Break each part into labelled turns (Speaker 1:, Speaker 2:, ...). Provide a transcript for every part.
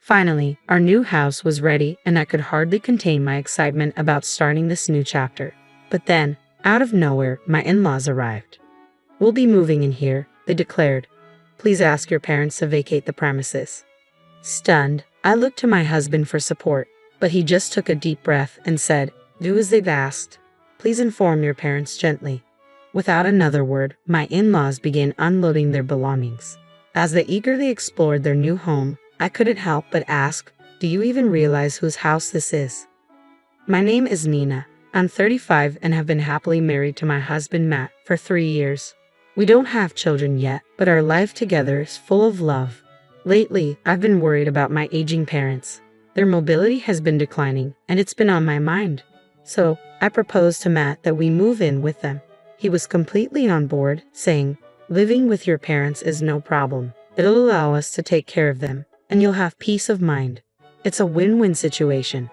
Speaker 1: Finally, our new house was ready and I could hardly contain my excitement about starting this new chapter. But then, out of nowhere, my in-laws arrived. "We'll be moving in here," they declared. "Please ask your parents to vacate the premises." Stunned, I looked to my husband for support, but he just took a deep breath and said, "Do as they've asked. Please inform your parents gently." Without another word, my in-laws began unloading their belongings. As they eagerly explored their new home, I couldn't help but ask, "Do you even realize whose house this is?" "My name is Nina. I'm 35 and have been happily married to my husband Matt for 3 years. We don't have children yet, but our life together is full of love. Lately, I've been worried about my aging parents. Their mobility has been declining, and it's been on my mind. So, I proposed to Matt that we move in with them. He was completely on board, saying, 'Living with your parents is no problem. It'll allow us to take care of them, and you'll have peace of mind. It's a win-win situation.'"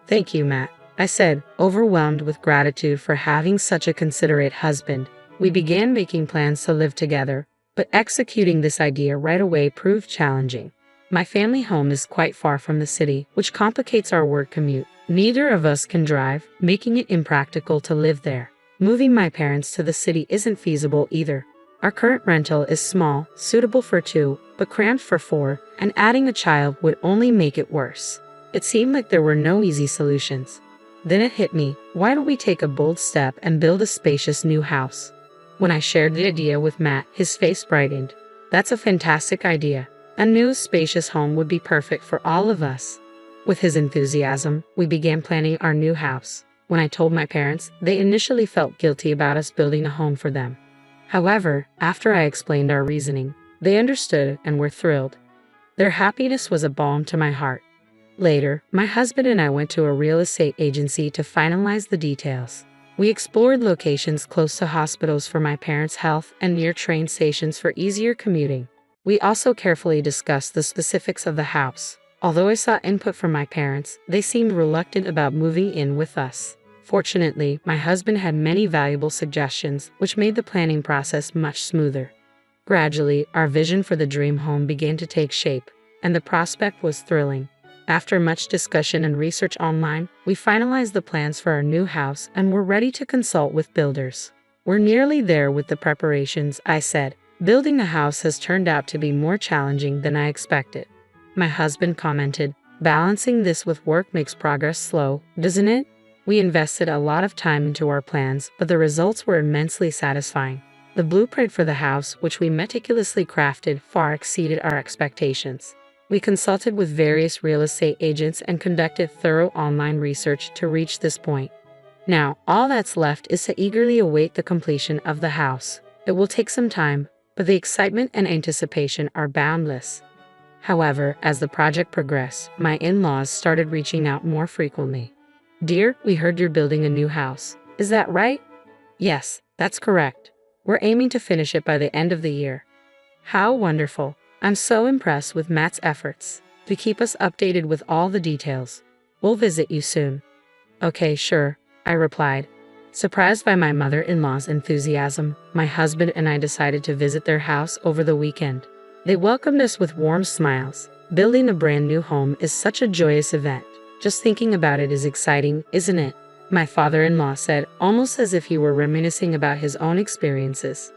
Speaker 1: "Thank you, Matt," I said, overwhelmed with gratitude for having such a considerate husband. We began making plans to live together, but executing this idea right away proved challenging. My family home is quite far from the city, which complicates our work commute. Neither of us can drive, making it impractical to live there. Moving my parents to the city isn't feasible either. Our current rental is small, suitable for 2, but cramped for 4, and adding a child would only make it worse. It seemed like there were no easy solutions. Then it hit me, why don't we take a bold step and build a spacious new house? When I shared the idea with Matt, his face brightened. "That's a fantastic idea. A new spacious home would be perfect for all of us." With his enthusiasm, we began planning our new house. When I told my parents, they initially felt guilty about us building a home for them. However, after I explained our reasoning, they understood and were thrilled. Their happiness was a balm to my heart. Later, my husband and I went to a real estate agency to finalize the details. We explored locations close to hospitals for my parents' health and near train stations for easier commuting. We also carefully discussed the specifics of the house. Although I sought input from my parents, they seemed reluctant about moving in with us. Fortunately, my husband had many valuable suggestions, which made the planning process much smoother. Gradually, our vision for the dream home began to take shape, and the prospect was thrilling. After much discussion and research online, we finalized the plans for our new house and were ready to consult with builders. "We're nearly there with the preparations," I said. "Building a house has turned out to be more challenging than I expected." My husband commented, "Balancing this with work makes progress slow, doesn't it?" We invested a lot of time into our plans, but the results were immensely satisfying. The blueprint for the house, which we meticulously crafted, far exceeded our expectations. We consulted with various real estate agents and conducted thorough online research to reach this point. Now, all that's left is to eagerly await the completion of the house. It will take some time, but the excitement and anticipation are boundless. However, as the project progressed, my in-laws started reaching out more frequently. "Dear, we heard you're building a new house. Is that right?" "Yes, that's correct. We're aiming to finish it by the end of the year." "How wonderful. I'm so impressed with Matt's efforts. To keep us updated with all the details. We'll visit you soon." "Okay, sure," I replied. Surprised by my mother-in-law's enthusiasm, my husband and I decided to visit their house over the weekend. They welcomed us with warm smiles. Building a brand new home is such a joyous event. Just thinking about it is exciting, isn't it? My father-in-law said, almost as if he were reminiscing about his own experiences.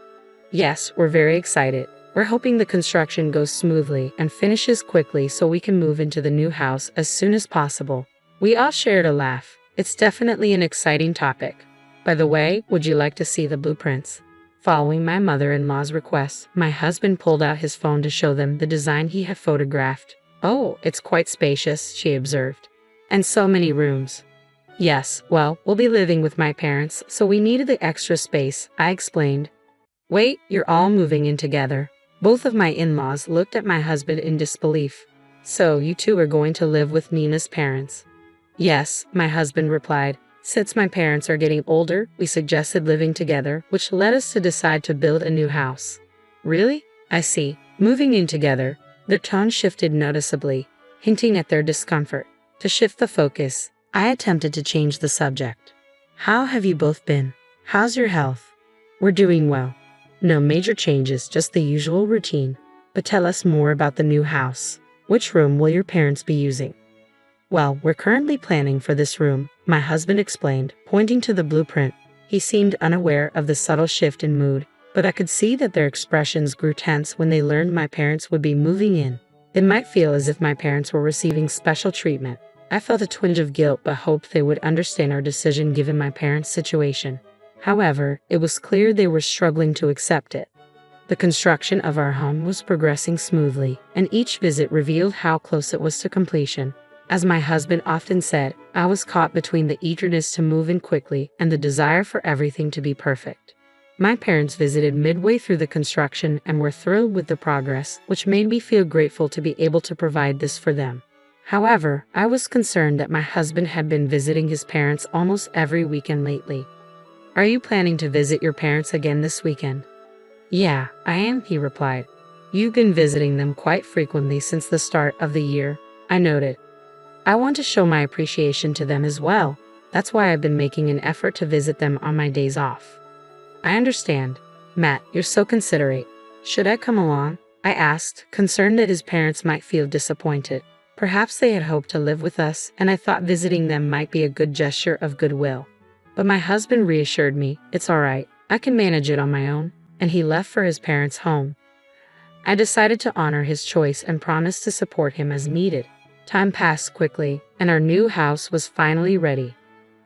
Speaker 1: "Yes, we're very excited. We're hoping the construction goes smoothly and finishes quickly so we can move into the new house as soon as possible." We all shared a laugh. It's definitely an exciting topic. By the way, would you like to see the blueprints? Following my mother-in-law's request, my husband pulled out his phone to show them the design he had photographed. "Oh, it's quite spacious," she observed. "And so many rooms." "Yes, well, we'll be living with my parents, so we needed the extra space," I explained. "Wait, you're all moving in together." Both of my in-laws looked at my husband in disbelief. "So, you two are going to live with Nina's parents?" "Yes," my husband replied. "Since my parents are getting older, we suggested living together, which led us to decide to build a new house." "Really? I see." Moving in together, their tone shifted noticeably, hinting at their discomfort. To shift the focus, I attempted to change the subject. "How have you both been? How's your health?" "We're doing well. No major changes, just the usual routine. But tell us more about the new house." Which room will your parents be using? Well, we're currently planning for this room, my husband explained, pointing to the blueprint. He seemed unaware of the subtle shift in mood, but I could see that their expressions grew tense when they learned my parents would be moving in. It might feel as if my parents were receiving special treatment. I felt a twinge of guilt but hoped they would understand our decision given my parents' situation. However, it was clear they were struggling to accept it. The construction of our home was progressing smoothly, and each visit revealed how close it was to completion. As my husband often said, I was caught between the eagerness to move in quickly and the desire for everything to be perfect. My parents visited midway through the construction and were thrilled with the progress, which made me feel grateful to be able to provide this for them. However, I was concerned that my husband had been visiting his parents almost every weekend lately. Are you planning to visit your parents again this weekend? Yeah, I am, he replied. You've been visiting them quite frequently since the start of the year, I noted. I want to show my appreciation to them as well. That's why I've been making an effort to visit them on my days off. I understand. Matt, you're so considerate. Should I come along? I asked, concerned that his parents might feel disappointed. Perhaps they had hoped to live with us, and I thought visiting them might be a good gesture of goodwill. But my husband reassured me, it's all right, I can manage it on my own, and he left for his parents' home. I decided to honor his choice and promised to support him as needed. Time passed quickly, and our new house was finally ready.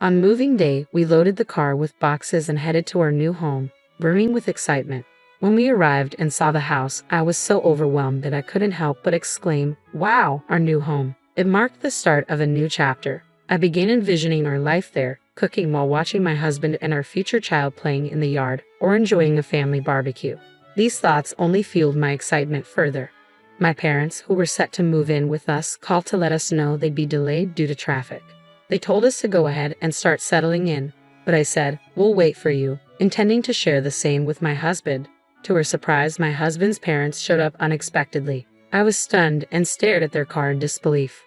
Speaker 1: On moving day, we loaded the car with boxes and headed to our new home, brimming with excitement. When we arrived and saw the house, I was so overwhelmed that I couldn't help but exclaim, "Wow, our new home." It marked the start of a new chapter. I began envisioning our life there, cooking while watching my husband and our future child playing in the yard or enjoying a family barbecue. These thoughts only fueled my excitement further. My parents, who were set to move in with us, called to let us know they'd be delayed due to traffic. They told us to go ahead and start settling in, but I said, "We'll wait for you," intending to share the same with my husband. To her surprise, my husband's parents showed up unexpectedly. I was stunned and stared at their car in disbelief.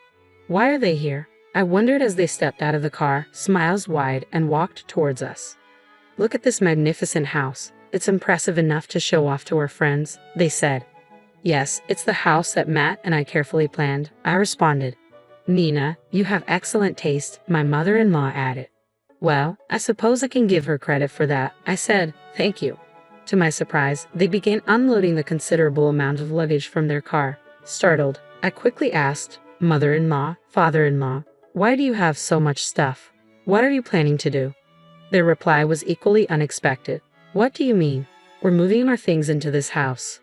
Speaker 1: Why are they here? I wondered as they stepped out of the car, smiles wide, and walked towards us. Look at this magnificent house. It's impressive enough to show off to our friends, they said. Yes, it's the house that Matt and I carefully planned, I responded. Nina, you have excellent taste, my mother-in-law added. Well, I suppose I can give her credit for that, I said, thank you. To my surprise, they began unloading the considerable amount of luggage from their car. Startled, I quickly asked, mother-in-law, father-in-law, why do you have so much stuff? What are you planning to do? Their reply was equally unexpected. What do you mean? We're moving our things into this house.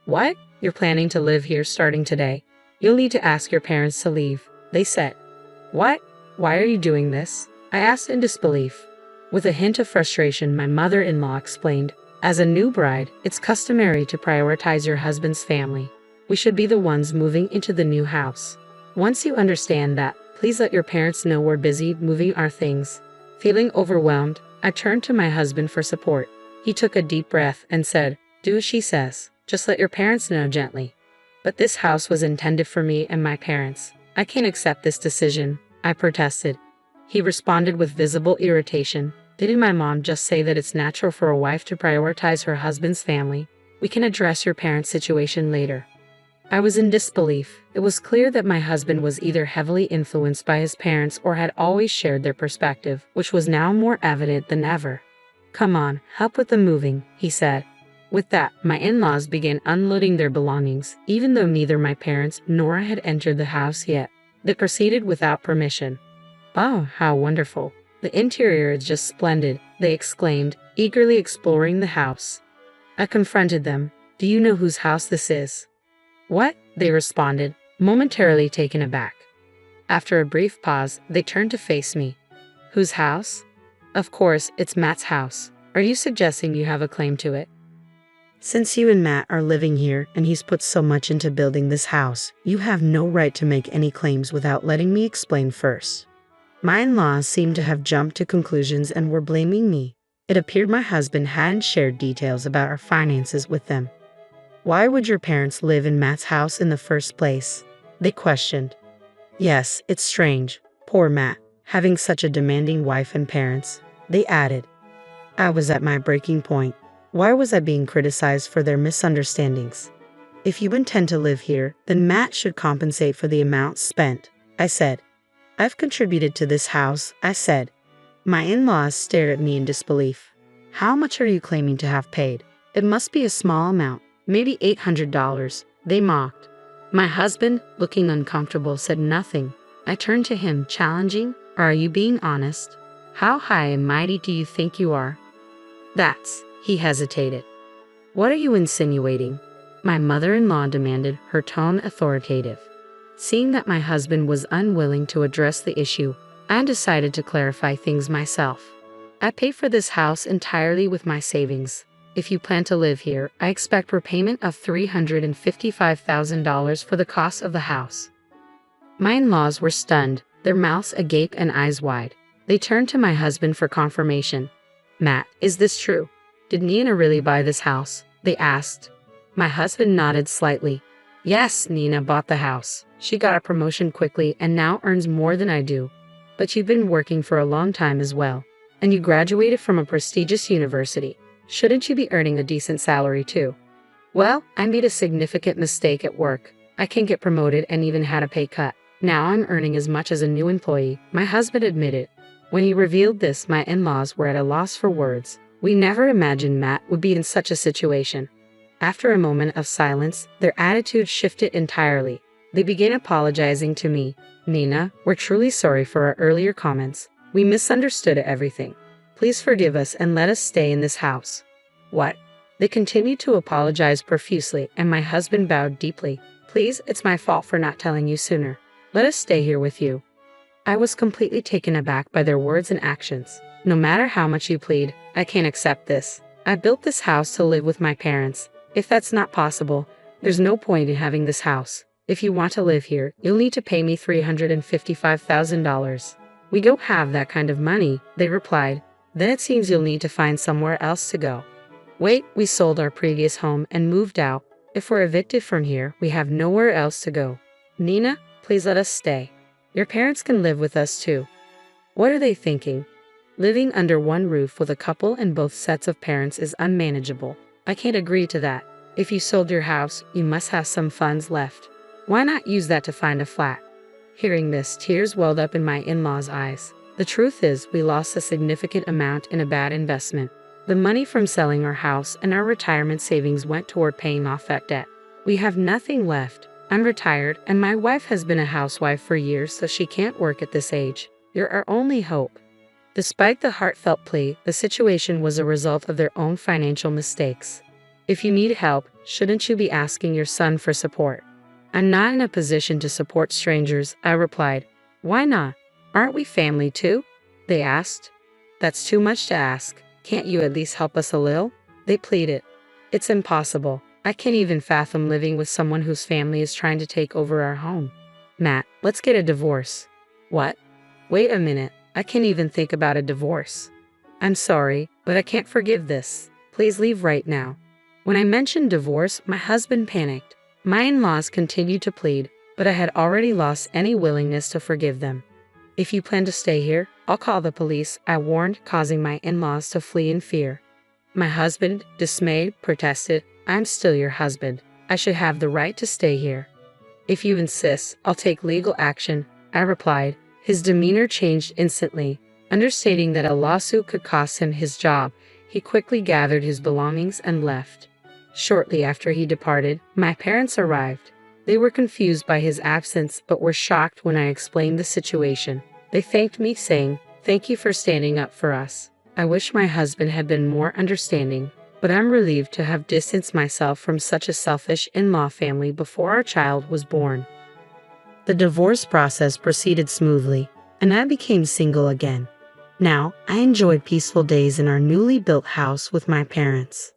Speaker 1: What? You're planning to live here starting today? You'll need to ask your parents to leave, they said. What? Why are you doing this? I asked in disbelief. With a hint of frustration, my mother-in-law explained, as a new bride, it's customary to prioritize your husband's family. We should be the ones moving into the new house. Once you understand that, please let your parents know we're busy moving our things. Feeling overwhelmed, I turned to my husband for support. He took a deep breath and said, do as she says. Just let your parents know gently. But this house was intended for me and my parents. I can't accept this decision, I protested. He responded with visible irritation. Didn't my mom just say that it's natural for a wife to prioritize her husband's family? We can address your parents' situation later. I was in disbelief. It was clear that my husband was either heavily influenced by his parents or had always shared their perspective, which was now more evident than ever. Come on, help with the moving, he said. With that, my in-laws began unloading their belongings, even though neither my parents nor I had entered the house yet. They proceeded without permission. Oh, how wonderful. The interior is just splendid, they exclaimed, eagerly exploring the house. I confronted them. Do you know whose house this is? What? They responded, momentarily taken aback. After a brief pause, they turned to face me. Whose house? Of course, it's Matt's house. Are you suggesting you have a claim to it? Since you and Matt are living here and he's put so much into building this house, you have no right to make any claims without letting me explain first. My in-laws seemed to have jumped to conclusions and were blaming me. It appeared my husband hadn't shared details about our finances with them. Why would your parents live in Matt's house in the first place? They questioned. Yes, it's strange. Poor Matt, having such a demanding wife and parents, they added. I was at my breaking point. Why was I being criticized for their misunderstandings? If you intend to live here, then Matt should compensate for the amount spent, I said. I've contributed to this house, I said. My in-laws stared at me in disbelief. How much are you claiming to have paid? It must be a small amount, maybe $800, they mocked. My husband, looking uncomfortable, said nothing. I turned to him, challenging, "Are you being honest? How high and mighty do you think you are?" "That's," he hesitated. "What are you insinuating?" my mother-in-law demanded, her tone authoritative. Seeing that my husband was unwilling to address the issue, I decided to clarify things myself. "I pay for this house entirely with my savings. If you plan to live here, I expect repayment of $355,000 for the cost of the house." My in-laws were stunned, their mouths agape and eyes wide. They turned to my husband for confirmation. "Matt, is this true? Did Nina really buy this house?" they asked. My husband nodded slightly. "Yes, Nina bought the house. She got a promotion quickly and now earns more than I do. But you've been working for a long time as well. And you graduated from a prestigious university. Shouldn't you be earning a decent salary too?" "Well, I made a significant mistake at work. I can't get promoted and even had a pay cut. Now I'm earning as much as a new employee," my husband admitted. When he revealed this, my in-laws were at a loss for words. We never imagined Matt would be in such a situation. After a moment of silence, their attitude shifted entirely. They began apologizing to me. "Nina, we're truly sorry for our earlier comments. We misunderstood everything. Please forgive us and let us stay in this house." "What?" They continued to apologize profusely, and my husband bowed deeply. "Please, it's my fault for not telling you sooner. Let us stay here with you." I was completely taken aback by their words and actions. "No matter how much you plead, I can't accept this. I built this house to live with my parents. If that's not possible, there's no point in having this house. If you want to live here, you'll need to pay me $355,000. "We don't have that kind of money," they replied. "Then it seems you'll need to find somewhere else to go." "Wait, we sold our previous home and moved out. If we're evicted from here, we have nowhere else to go. Nina, please let us stay. Your parents can live with us too." What are they thinking? Living under one roof with a couple and both sets of parents is unmanageable. I can't agree to that. If you sold your house, you must have some funds left. Why not use that to find a flat? Hearing this, tears welled up in my in-laws' eyes. The truth is, we lost a significant amount in a bad investment. The money from selling our house and our retirement savings went toward paying off that debt. We have nothing left. I'm retired, and my wife has been a housewife for years, so she can't work at this age. You're our only hope. Despite the heartfelt plea, the situation was a result of their own financial mistakes. If you need help, shouldn't you be asking your son for support? I'm not in a position to support strangers, I replied. Why not? Aren't we family too? They asked. That's too much to ask. Can't you at least help us a little? They pleaded. It's impossible. I can't even fathom living with someone whose family is trying to take over our home. Matt, let's get a divorce. What? Wait a minute. I can't even think about a divorce. I'm sorry, but I can't forgive this. Please leave right now. When I mentioned divorce, my husband panicked. My in-laws continued to plead, but I had already lost any willingness to forgive them. If you plan to stay here, I'll call the police, I warned, causing my in-laws to flee in fear. My husband, dismayed, protested, I'm still your husband. I should have the right to stay here. If you insist, I'll take legal action, I replied. His demeanor changed instantly. Understating that a lawsuit could cost him his job, he quickly gathered his belongings and left. Shortly after he departed, my parents arrived. They were confused by his absence but were shocked when I explained the situation. They thanked me, saying, "Thank you for standing up for us." I wish my husband had been more understanding, but I'm relieved to have distanced myself from such a selfish in-law family before our child was born. The divorce process proceeded smoothly, and I became single again. Now, I enjoyed peaceful days in our newly built house with my parents.